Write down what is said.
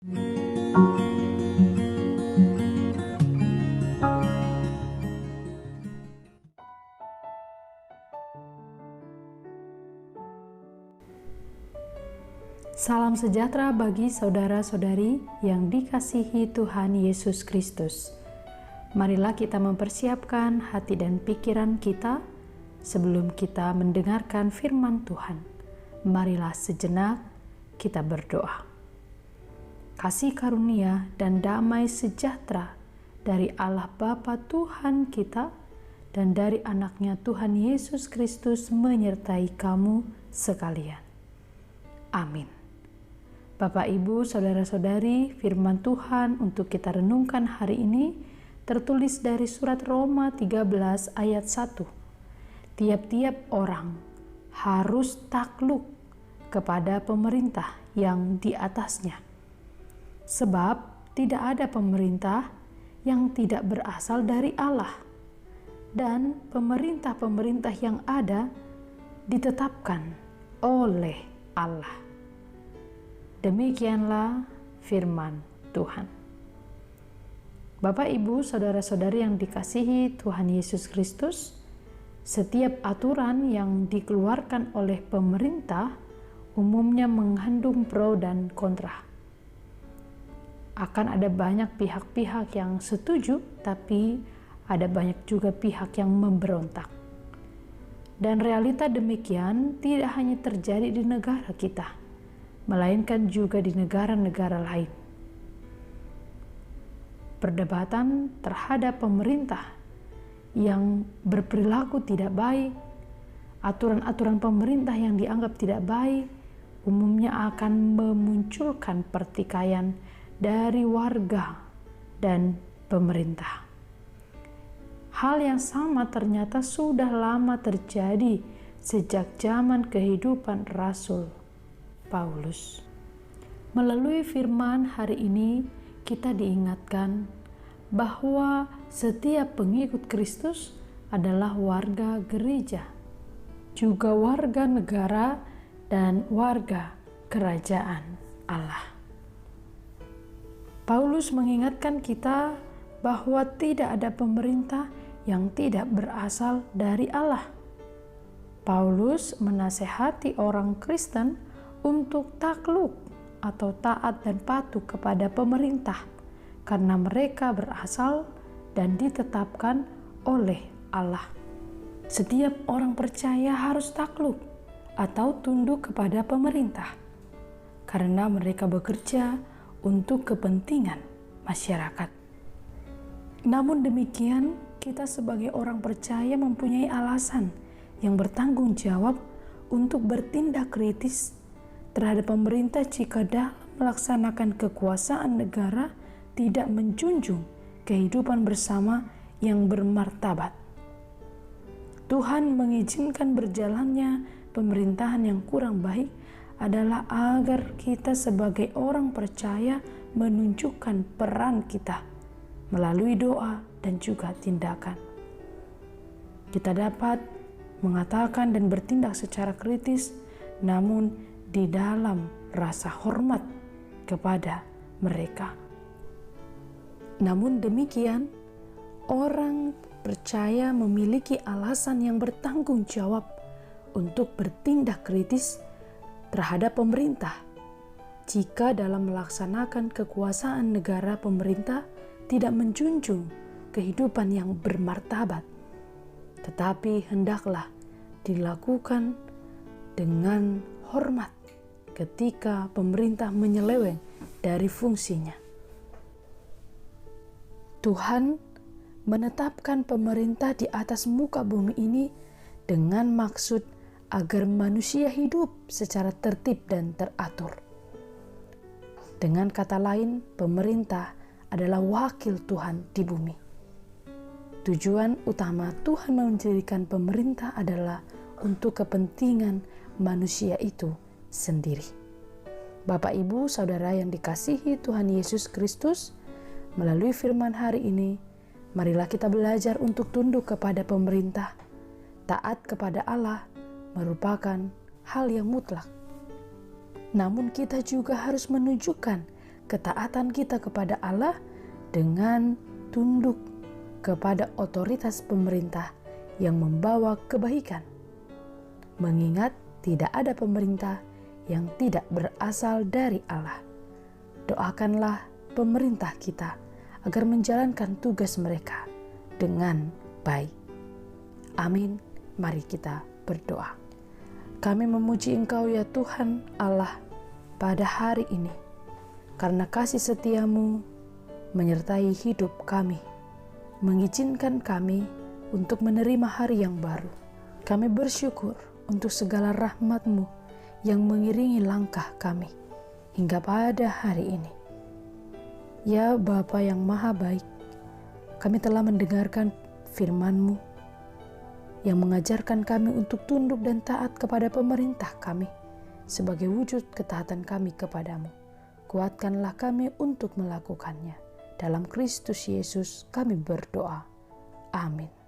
Salam sejahtera bagi saudara-saudari yang dikasihi Tuhan Yesus Kristus. Marilah kita mempersiapkan hati dan pikiran kita sebelum kita mendengarkan firman Tuhan. Marilah sejenak kita berdoa. Kasih karunia dan damai sejahtera dari Allah Bapa Tuhan kita dan dari anaknya Tuhan Yesus Kristus menyertai kamu sekalian. Amin. Bapak, Ibu, Saudara-saudari, firman Tuhan untuk kita renungkan hari ini tertulis dari surat Roma 13 ayat 1. Tiap-tiap orang harus takluk kepada pemerintah yang di atasnya. Sebab tidak ada pemerintah yang tidak berasal dari Allah. Dan pemerintah-pemerintah yang ada ditetapkan oleh Allah. Demikianlah firman Tuhan. Bapak, Ibu, Saudara-saudari yang dikasihi Tuhan Yesus Kristus, setiap aturan yang dikeluarkan oleh pemerintah umumnya mengandung pro dan kontra. Akan ada banyak pihak-pihak yang setuju, tapi ada banyak juga pihak yang memberontak. Dan realita demikian tidak hanya terjadi di negara kita, melainkan juga di negara-negara lain. Perdebatan terhadap pemerintah yang berperilaku tidak baik, aturan-aturan pemerintah yang dianggap tidak baik, umumnya akan memunculkan pertikaian dari warga dan pemerintah. Hal yang sama ternyata sudah lama terjadi sejak zaman kehidupan Rasul Paulus. Melalui firman hari ini kita diingatkan bahwa setiap pengikut Kristus adalah warga gereja, juga warga negara dan warga kerajaan Allah. Paulus mengingatkan kita bahwa tidak ada pemerintah yang tidak berasal dari Allah. Paulus menasehati orang Kristen untuk takluk atau taat dan patuh kepada pemerintah karena mereka berasal dan ditetapkan oleh Allah. Setiap orang percaya harus takluk atau tunduk kepada pemerintah karena mereka bekerja untuk kepentingan masyarakat. Namun demikian, kita sebagai orang percaya mempunyai alasan yang bertanggung jawab untuk bertindak kritis terhadap pemerintah jika dalam melaksanakan kekuasaan negara tidak menjunjung kehidupan bersama yang bermartabat. Tuhan mengizinkan berjalannya pemerintahan yang kurang baik adalah agar kita sebagai orang percaya menunjukkan peran kita melalui doa dan juga tindakan. Kita dapat mengatakan dan bertindak secara kritis, namun di dalam rasa hormat kepada mereka. Namun demikian, orang percaya memiliki alasan yang bertanggung jawab untuk bertindak kritis terhadap pemerintah jika dalam melaksanakan kekuasaan negara pemerintah tidak menjunjung kehidupan yang bermartabat, tetapi hendaklah dilakukan dengan hormat ketika pemerintah menyeleweng dari fungsinya. Tuhan menetapkan pemerintah di atas muka bumi ini dengan maksud agar manusia hidup secara tertib dan teratur. Dengan kata lain, pemerintah adalah wakil Tuhan di bumi. Tujuan utama Tuhan mendirikan pemerintah adalah untuk kepentingan manusia itu sendiri. Bapak, Ibu, Saudara yang dikasihi Tuhan Yesus Kristus, melalui firman hari ini, marilah kita belajar untuk tunduk kepada pemerintah. Taat kepada Allah merupakan hal yang mutlak. Namun kita juga harus menunjukkan ketaatan kita kepada Allah dengan tunduk kepada otoritas pemerintah yang membawa kebaikan. Mengingat tidak ada pemerintah yang tidak berasal dari Allah. Doakanlah pemerintah kita agar menjalankan tugas mereka dengan baik. Amin. Mari kita berdoa. Kami memuji Engkau ya Tuhan Allah pada hari ini, karena kasih setiamu menyertai hidup kami, mengizinkan kami untuk menerima hari yang baru. Kami bersyukur untuk segala rahmat-Mu yang mengiringi langkah kami hingga pada hari ini. Ya Bapa yang Maha Baik, kami telah mendengarkan firman-Mu yang mengajarkan kami untuk tunduk dan taat kepada pemerintah kami sebagai wujud ketaatan kami kepadamu. Kuatkanlah kami untuk melakukannya. Dalam Kristus Yesus kami berdoa. Amin.